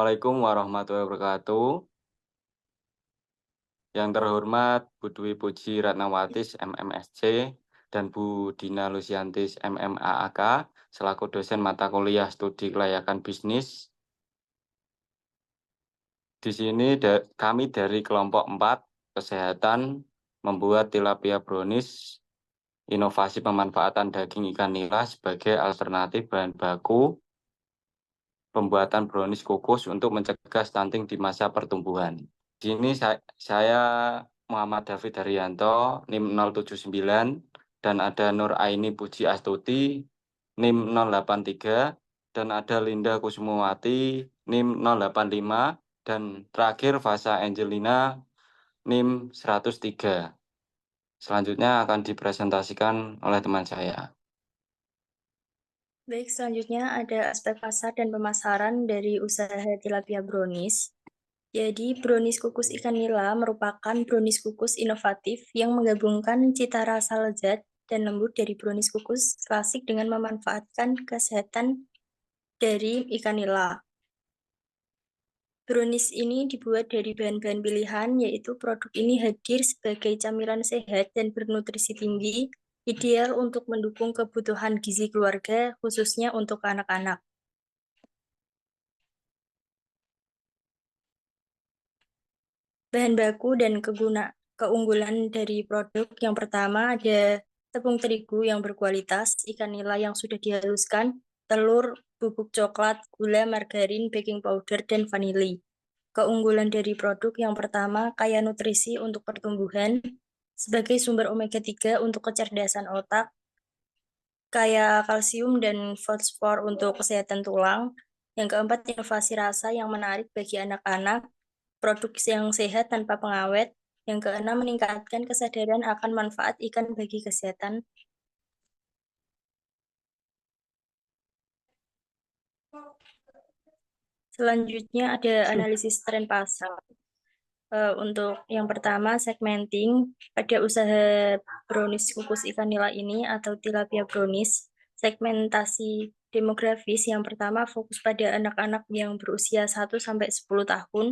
Assalamualaikum warahmatullahi wabarakatuh. Yang terhormat Bu Dwi Puji Ratnawatis MMSC dan Bu Dina Lusiantis MMAAK selaku dosen mata kuliah studi kelayakan bisnis. Di sini kami dari kelompok 4 kesehatan membuat tilapia brownies inovasi pemanfaatan daging ikan nila sebagai alternatif bahan baku pembuatan brownies kukus untuk mencegah stunting di masa pertumbuhan. Di sini saya Muhammad David Haryanto, NIM 079, dan ada Nur Aini Puji Astuti, NIM 083, dan ada Linda Kusumawati, NIM 085, dan terakhir Fasa Angelina, NIM 103. Selanjutnya akan dipresentasikan oleh teman saya. Baik, selanjutnya ada aspek pasar dan pemasaran dari usaha tilapia brownies. Jadi, brownies kukus ikan nila merupakan brownies kukus inovatif yang menggabungkan cita rasa lezat dan lembut dari brownies kukus klasik dengan memanfaatkan kesehatan dari ikan nila. Brownies ini dibuat dari bahan-bahan pilihan, yaitu produk ini hadir sebagai camilan sehat dan bernutrisi tinggi, ideal untuk mendukung kebutuhan gizi keluarga, khususnya untuk anak-anak. Bahan baku dan keunggulan dari produk yang pertama ada tepung terigu yang berkualitas, ikan nila yang sudah dihaluskan, telur, bubuk coklat, gula, margarin, baking powder, dan vanili. Keunggulan dari produk yang pertama kaya nutrisi untuk pertumbuhan, sebagai sumber omega 3 untuk kecerdasan otak, kaya kalsium dan fosfor untuk kesehatan tulang. Yang keempat, inovasi rasa yang menarik bagi anak-anak, produk yang sehat tanpa pengawet. Yang keenam, meningkatkan kesadaran akan manfaat ikan bagi kesehatan. Selanjutnya ada analisis tren pasar. Untuk yang pertama, segmenting pada usaha brownies kukus ikan nila ini atau tilapia brownies. Segmentasi demografis yang pertama fokus pada anak-anak yang berusia 1-10 tahun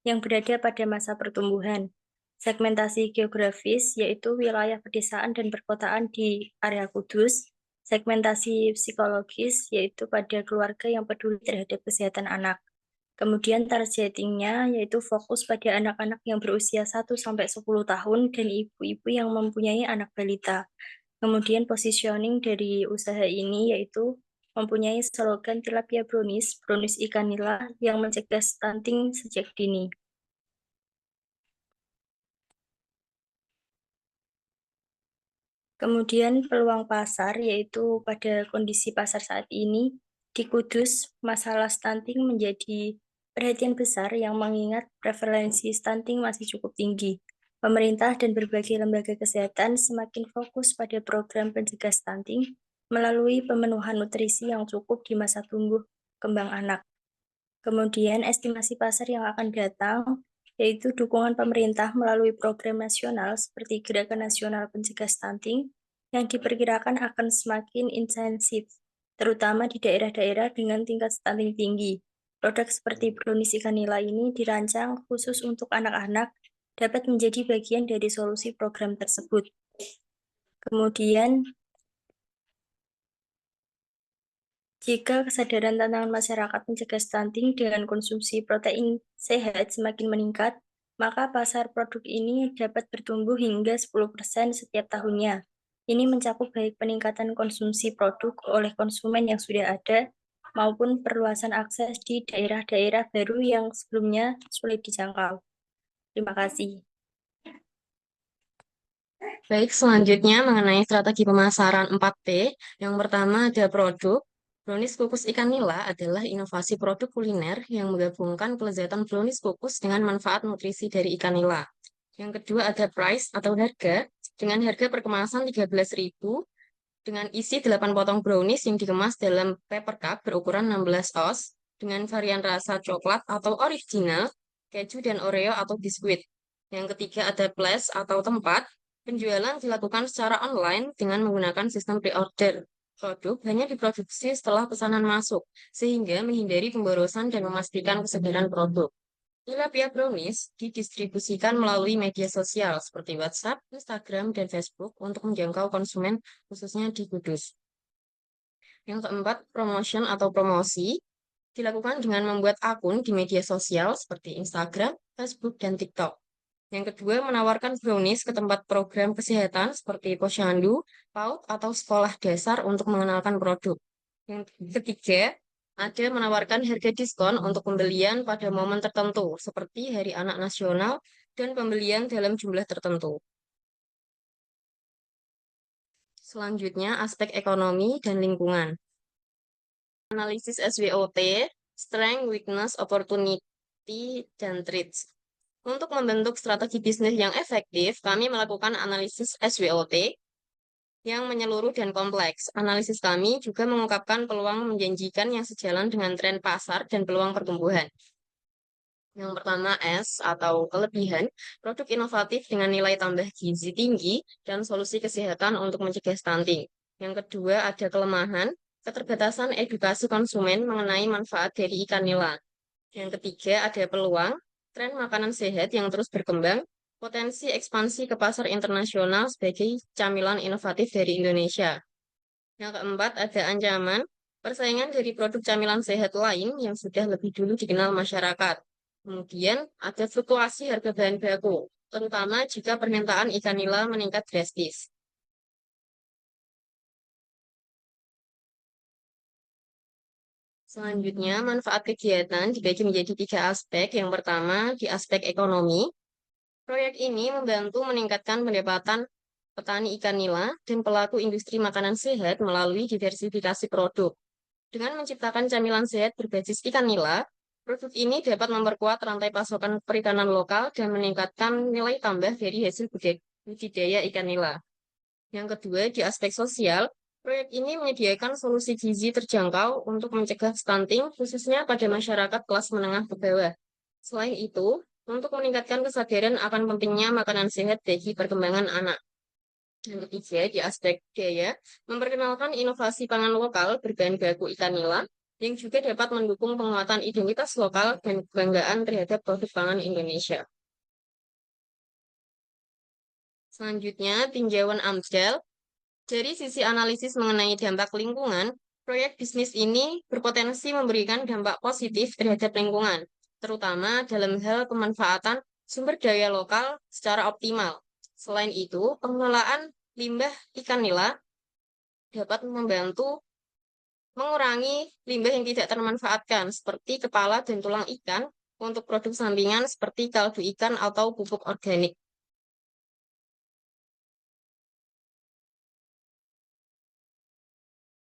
yang berada pada masa pertumbuhan. Segmentasi geografis yaitu wilayah pedesaan dan perkotaan di area Kudus. Segmentasi psikologis yaitu pada keluarga yang peduli terhadap kesehatan anak. Kemudian targetingnya yaitu fokus pada anak-anak yang berusia 1-10 tahun dan ibu-ibu yang mempunyai anak balita. Kemudian positioning dari usaha ini yaitu mempunyai slogan tilapia brownies, brownies ikan nila yang mencegah stunting sejak dini. Kemudian peluang pasar yaitu pada kondisi pasar saat ini di Kudus, masalah stunting menjadi perhatian besar yang mengingat prevalensi stunting masih cukup tinggi. Pemerintah dan berbagai lembaga kesehatan semakin fokus pada program pencegah stunting melalui pemenuhan nutrisi yang cukup di masa tumbuh kembang anak. Kemudian estimasi pasar yang akan datang yaitu dukungan pemerintah melalui program nasional seperti Gerakan Nasional Pencegah Stunting yang diperkirakan akan semakin intensif, terutama di daerah-daerah dengan tingkat stunting tinggi. Produk seperti brownies ikan nila ini dirancang khusus untuk anak-anak dapat menjadi bagian dari solusi program tersebut. Kemudian, jika kesadaran tantangan masyarakat mencegah stunting dengan konsumsi protein sehat semakin meningkat, maka pasar produk ini dapat bertumbuh hingga 10% setiap tahunnya. Ini mencakup baik peningkatan konsumsi produk oleh konsumen yang sudah ada, maupun perluasan akses di daerah-daerah baru yang sebelumnya sulit dijangkau. Terima kasih. Baik, selanjutnya mengenai strategi pemasaran 4P. Yang pertama ada produk. Brownies kukus ikan nila adalah inovasi produk kuliner yang menggabungkan kelezatan brownies kukus dengan manfaat nutrisi dari ikan nila. Yang kedua ada price atau harga. Dengan harga per kemasan 13.000 dengan isi 8 potong brownies yang dikemas dalam paper cup berukuran 16 oz dengan varian rasa coklat atau original, keju dan oreo atau biskuit. Yang ketiga ada place atau tempat. Penjualan dilakukan secara online dengan menggunakan sistem pre-order. produk hanya diproduksi setelah pesanan masuk, sehingga menghindari pemborosan dan memastikan kesegaran produk. Tilapia brownies didistribusikan melalui media sosial seperti WhatsApp, Instagram, dan Facebook untuk menjangkau konsumen khususnya di Kudus. Yang keempat, promotion atau promosi dilakukan dengan membuat akun di media sosial seperti Instagram, Facebook, dan TikTok. Yang kedua, menawarkan brownies ke tempat program kesehatan seperti posyandu, PAUD, atau sekolah dasar untuk mengenalkan produk. Yang ketiga, ada menawarkan harga diskon untuk pembelian pada momen tertentu, seperti Hari Anak Nasional dan pembelian dalam jumlah tertentu. Selanjutnya, aspek ekonomi dan lingkungan. Analisis SWOT, Strength, Weakness, Opportunity, dan Threats. Untuk membentuk strategi bisnis yang efektif, kami melakukan analisis SWOT yang menyeluruh dan kompleks. Analisis kami juga mengungkapkan peluang menjanjikan yang sejalan dengan tren pasar dan peluang pertumbuhan. Yang pertama, S atau kelebihan, produk inovatif dengan nilai tambah gizi tinggi dan solusi kesehatan untuk mencegah stunting. Yang kedua, ada kelemahan, keterbatasan edukasi konsumen mengenai manfaat dari ikan nila. Yang ketiga, ada peluang, tren makanan sehat yang terus berkembang, potensi ekspansi ke pasar internasional sebagai camilan inovatif dari Indonesia. Yang keempat, ada ancaman, persaingan dari produk camilan sehat lain yang sudah lebih dulu dikenal masyarakat. Kemudian, ada fluktuasi harga bahan baku, terutama jika permintaan ikan nila meningkat drastis. Selanjutnya, manfaat kegiatan dibagi menjadi 3 aspek. Yang pertama, di aspek ekonomi, proyek ini membantu meningkatkan pendapatan petani ikan nila dan pelaku industri makanan sehat melalui diversifikasi produk. Dengan menciptakan camilan sehat berbasis ikan nila, produk ini dapat memperkuat rantai pasokan perikanan lokal dan meningkatkan nilai tambah dari hasil budidaya ikan nila. Yang kedua, di aspek sosial, proyek ini menyediakan solusi gizi terjangkau untuk mencegah stunting, khususnya pada masyarakat kelas menengah ke bawah. Selain itu, untuk meningkatkan kesadaran akan pentingnya makanan sehat bagi perkembangan anak. Yang ketiga, di aspek budaya, memperkenalkan inovasi pangan lokal berbahan baku ikan nila, yang juga dapat mendukung penguatan identitas lokal dan kebanggaan terhadap produk pangan Indonesia. Selanjutnya, tinjauan AMDAL. Dari sisi analisis mengenai dampak lingkungan, proyek bisnis ini berpotensi memberikan dampak positif terhadap lingkungan, terutama dalam hal pemanfaatan sumber daya lokal secara optimal. Selain itu, pengelolaan limbah ikan nila dapat membantu mengurangi limbah yang tidak termanfaatkan, seperti kepala dan tulang ikan, untuk produk sampingan seperti kaldu ikan atau pupuk organik.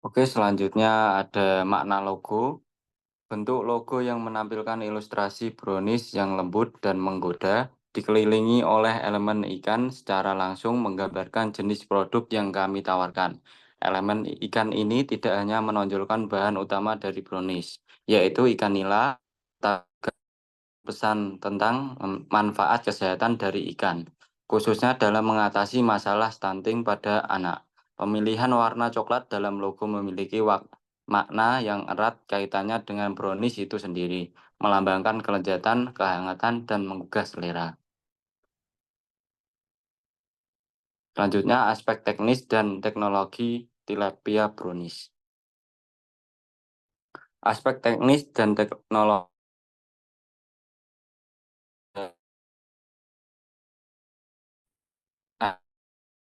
Oke, selanjutnya ada makna logo. Bentuk logo yang menampilkan ilustrasi brownies yang lembut dan menggoda, dikelilingi oleh elemen ikan secara langsung menggambarkan jenis produk yang kami tawarkan. Elemen ikan ini tidak hanya menonjolkan bahan utama dari brownies, yaitu ikan nila, pesan tentang manfaat kesehatan dari ikan, khususnya dalam mengatasi masalah stunting pada anak. Pemilihan warna coklat dalam logo memiliki makna yang erat kaitannya dengan brownies itu sendiri, melambangkan kelezatan, kehangatan, dan menggugah selera. Selanjutnya, aspek teknis dan teknologi tilapia brownies. Aspek teknis dan teknologi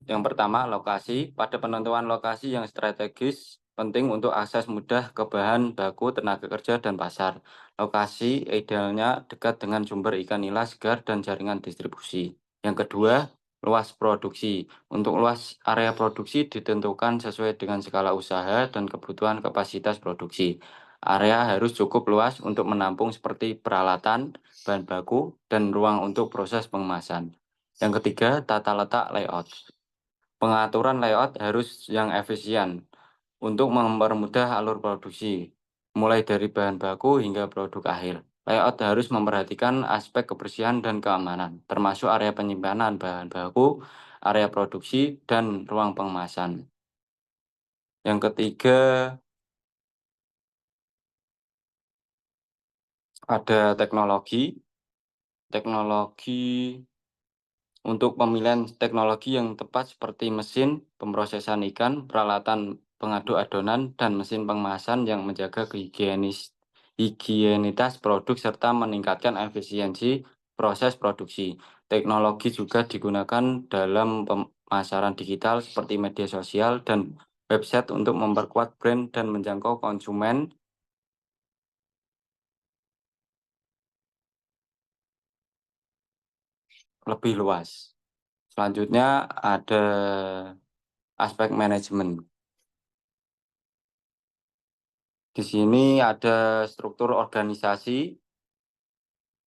yang pertama, lokasi. Pada penentuan lokasi yang strategis, penting untuk akses mudah ke bahan baku, tenaga kerja, dan pasar. Lokasi idealnya dekat dengan sumber ikan nila segar dan jaringan distribusi. Yang kedua, luas produksi. Untuk luas area produksi ditentukan sesuai dengan skala usaha dan kebutuhan kapasitas produksi. Area harus cukup luas untuk menampung seperti peralatan, bahan baku, dan ruang untuk proses pengemasan. Yang ketiga, tata letak layout. Pengaturan layout harus yang efisien untuk mempermudah alur produksi, mulai dari bahan baku hingga produk akhir. Layout harus memperhatikan aspek kebersihan dan keamanan, termasuk area penyimpanan bahan baku, area produksi, dan ruang pengemasan. Yang ketiga, ada teknologi. Teknologi untuk pemilihan teknologi yang tepat seperti mesin pemrosesan ikan, peralatan pengaduk adonan, dan mesin pengemasan yang menjaga higienitas produk serta meningkatkan efisiensi proses produksi. Teknologi juga digunakan dalam pemasaran digital seperti media sosial dan website untuk memperkuat brand dan menjangkau konsumen lebih luas. Selanjutnya ada aspek manajemen. Di sini ada struktur organisasi.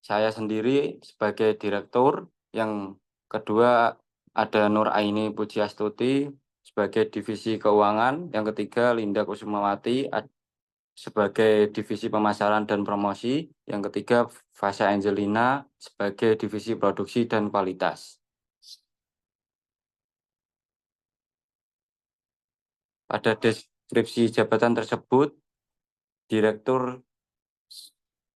Saya sendiri sebagai direktur. Yang kedua ada Nur Aini Pujiastuti sebagai divisi keuangan. Yang ketiga Linda Kusumawati sebagai divisi pemasaran dan promosi. Yang ketiga Fasya Angelina sebagai divisi produksi dan kualitas. Pada deskripsi jabatan tersebut, direktur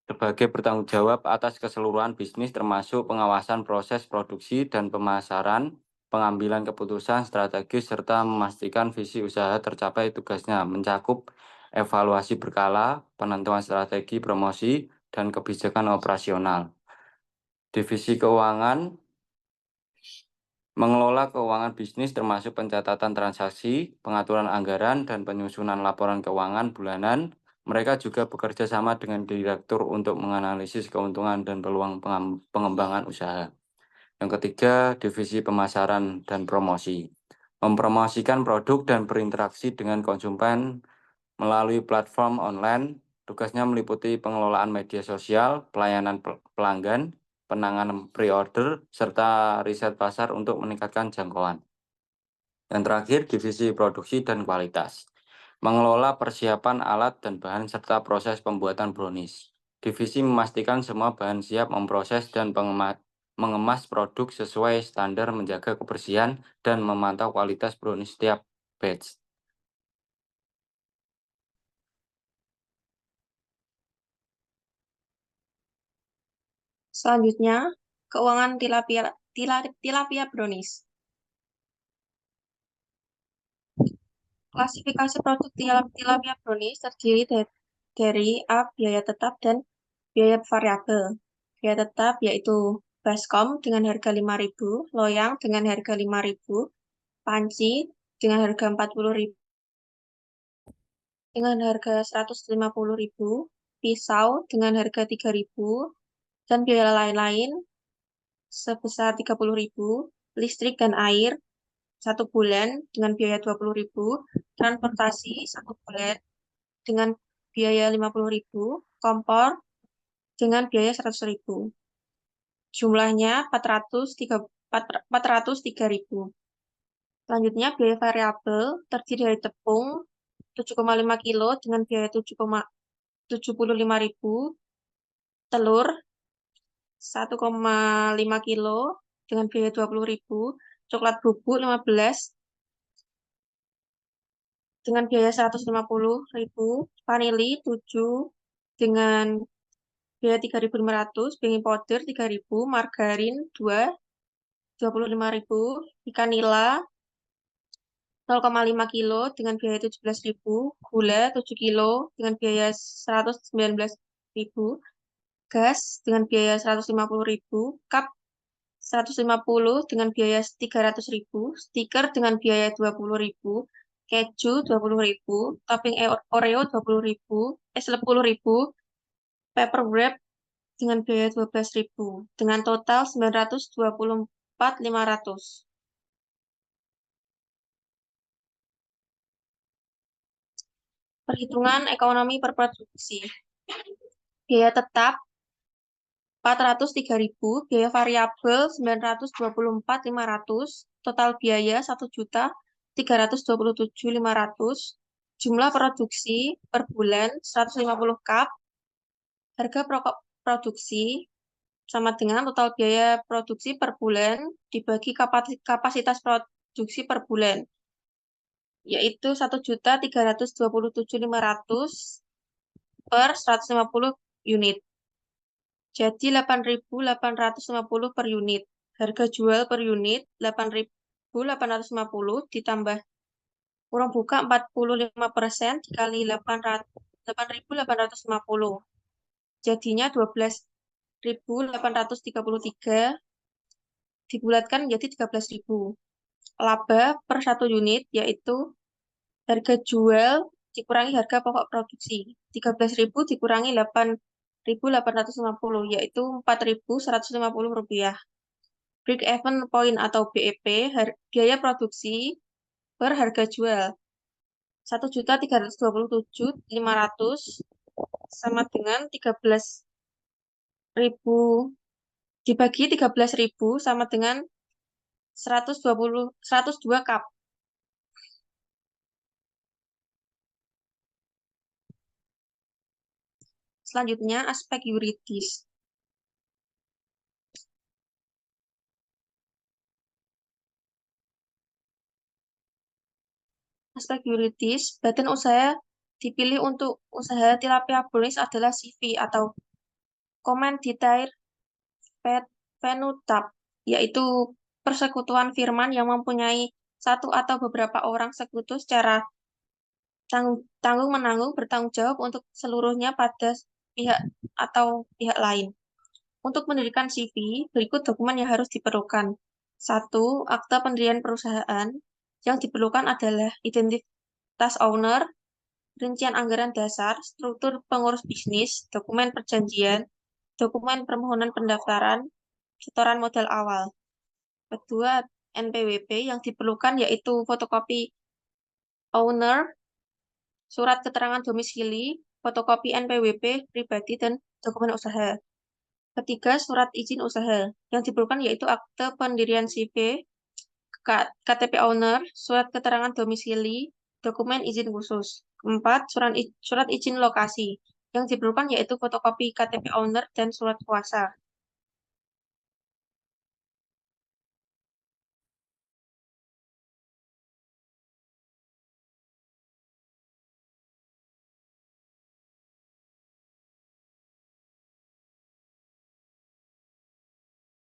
sebagai bertanggung jawab atas keseluruhan bisnis termasuk pengawasan proses produksi dan pemasaran, pengambilan keputusan strategis, serta memastikan visi usaha tercapai. Tugasnya mencakup evaluasi berkala, penentuan strategi promosi, dan kebijakan operasional. Divisi keuangan mengelola keuangan bisnis termasuk pencatatan transaksi, pengaturan anggaran, dan penyusunan laporan keuangan bulanan. Mereka juga bekerja sama dengan direktur untuk menganalisis keuntungan dan peluang pengembangan usaha. Yang ketiga, divisi pemasaran dan promosi. Mempromosikan produk dan berinteraksi dengan konsumen melalui platform online. Tugasnya meliputi pengelolaan media sosial, pelayanan pelanggan, penanganan pre-order, serta riset pasar untuk meningkatkan jangkauan. Yang terakhir, divisi produksi dan kualitas. Mengelola persiapan alat dan bahan serta proses pembuatan brownies. Divisi memastikan semua bahan siap memproses dan mengemas produk sesuai standar, menjaga kebersihan, dan memantau kualitas brownies setiap batch. Selanjutnya, keuangan tilapia brownies. Klasifikasi produk tilapia brownies terdiri dari A. Biaya tetap dan biaya variabel. Biaya tetap yaitu baskom dengan harga 5.000, loyang dengan harga 5.000, panci dengan harga 40.000, dengan harga 150.000, pisau dengan harga 3.000, dan biaya lain-lain sebesar 30.000, listrik dan air 1 bulan dengan biaya 20.000, transportasi 1 bulan dengan biaya 50.000, kompor dengan biaya 100.000. Jumlahnya 403.000. Selanjutnya, biaya variabel terdiri dari tepung 7,5 kilo dengan biaya 75.000, telur 1,5 kilo dengan biaya 20.000, coklat bubuk 15 dengan biaya 150.000, vanili 7 dengan biaya 3.500, baking powder 3.000, margarin 25.000, ikan nila 0,5 kilo dengan biaya 17.000, gula 7 kilo dengan biaya 119.000, gas dengan biaya 150.000, cup 150 dengan biaya 300.000, stiker dengan biaya 20.000, keju 20.000, topping Oreo 20.000, 10.000, paper wrap dengan biaya 12.000, dengan total 924.500. Perhitungan ekonomi per produksi. Biaya tetap 403.000, biaya variabel 924.500, total biaya 1.327.500, jumlah produksi per bulan 150 cup, harga pokok produksi sama dengan total biaya produksi per bulan dibagi kapasitas produksi per bulan. yaitu 1.327.500 per 150 unit. Jadi 8.850 per unit. Harga jual per unit 8.850 ditambah kurang buka 45% dikali 8.850. Jadinya 12.833 dibulatkan menjadi 13.000. Laba per 1 unit yaitu harga jual dikurangi harga pokok produksi. 13.000 dikurangi 8.850 yaitu 4.150 rupiah. Break even point atau BEP biaya produksi per harga jual 1.327.500 sama dengan 13.000 dibagi 13.000 sama dengan 102 cup. Selanjutnya aspek yuridis. Aspek yuridis, badan usaha dipilih untuk usaha tilapia brownies adalah CV atau Commanditaire Venutab, yaitu persekutuan firman yang mempunyai satu atau beberapa orang sekutu secara tanggung-menanggung bertanggung jawab untuk seluruhnya pada pihak atau pihak lain. Untuk mendirikan CV, berikut dokumen yang harus diperlukan. 1. Akta pendirian perusahaan. Yang diperlukan adalah identitas owner, rincian anggaran dasar, struktur pengurus bisnis, dokumen perjanjian, dokumen permohonan pendaftaran, setoran modal awal. Kedua, NPWP yang diperlukan yaitu fotokopi owner, surat keterangan domisili, fotokopi NPWP pribadi, dan dokumen usaha. Ketiga, surat izin usaha. Yang diperlukan yaitu akte pendirian CV, KTP owner, surat keterangan domisili, dokumen izin khusus. Keempat, surat izin lokasi. Yang diperlukan yaitu fotokopi KTP owner dan surat kuasa.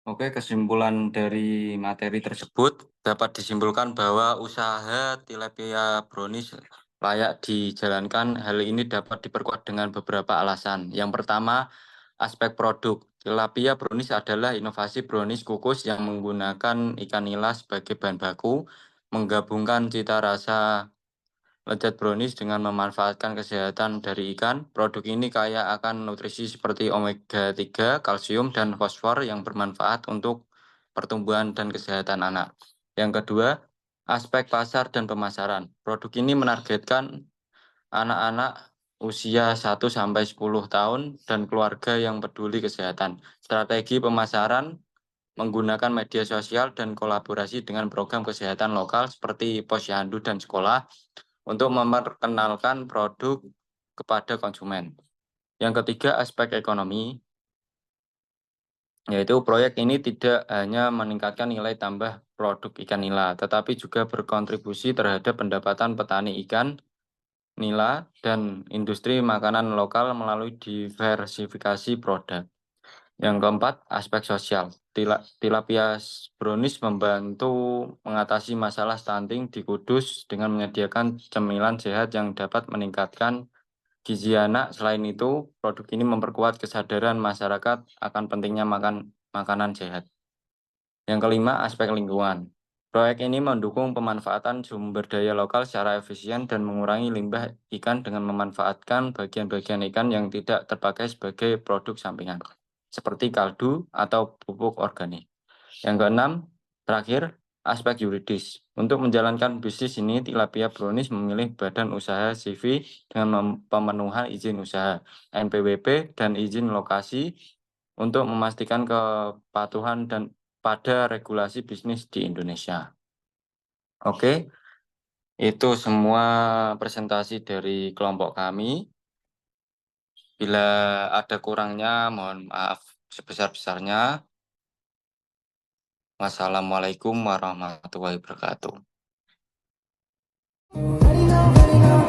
Oke, kesimpulan dari materi tersebut dapat disimpulkan bahwa usaha tilapia brownies layak dijalankan. Hal ini dapat diperkuat dengan beberapa alasan. Yang pertama, aspek produk. Tilapia brownies adalah inovasi brownies kukus yang menggunakan ikan nila sebagai bahan baku, menggabungkan cita rasa lezat brownies dengan memanfaatkan kesehatan dari ikan. Produk ini kaya akan nutrisi seperti omega 3, kalsium, dan fosfor yang bermanfaat untuk pertumbuhan dan kesehatan anak. Yang kedua, aspek pasar dan pemasaran. Produk ini menargetkan anak-anak usia 1-10 tahun dan keluarga yang peduli kesehatan. Strategi pemasaran menggunakan media sosial dan kolaborasi dengan program kesehatan lokal seperti posyandu dan sekolah untuk memperkenalkan produk kepada konsumen. Yang ketiga, aspek ekonomi, yaitu proyek ini tidak hanya meningkatkan nilai tambah produk ikan nila, tetapi juga berkontribusi terhadap pendapatan petani ikan nila dan industri makanan lokal melalui diversifikasi produk. Yang keempat, aspek sosial. Tilapia brownies membantu mengatasi masalah stunting di Kudus dengan menyediakan cemilan sehat yang dapat meningkatkan gizi anak. Selain itu, produk ini memperkuat kesadaran masyarakat akan pentingnya makanan sehat. Yang kelima, aspek lingkungan. Proyek ini mendukung pemanfaatan sumber daya lokal secara efisien dan mengurangi limbah ikan dengan memanfaatkan bagian-bagian ikan yang tidak terpakai sebagai produk sampingan, seperti kaldu atau pupuk organik. Yang keenam, terakhir, aspek yuridis. Untuk menjalankan bisnis ini, Tilapia Brownies memilih badan usaha CV dengan pemenuhan izin usaha, NPWP, dan izin lokasi untuk memastikan kepatuhan dan pada regulasi bisnis di Indonesia. Oke, itu semua presentasi dari kelompok kami. Bila ada kurangnya, mohon maaf sebesar-besarnya. Wassalamualaikum warahmatullahi wabarakatuh. Ready now, ready now.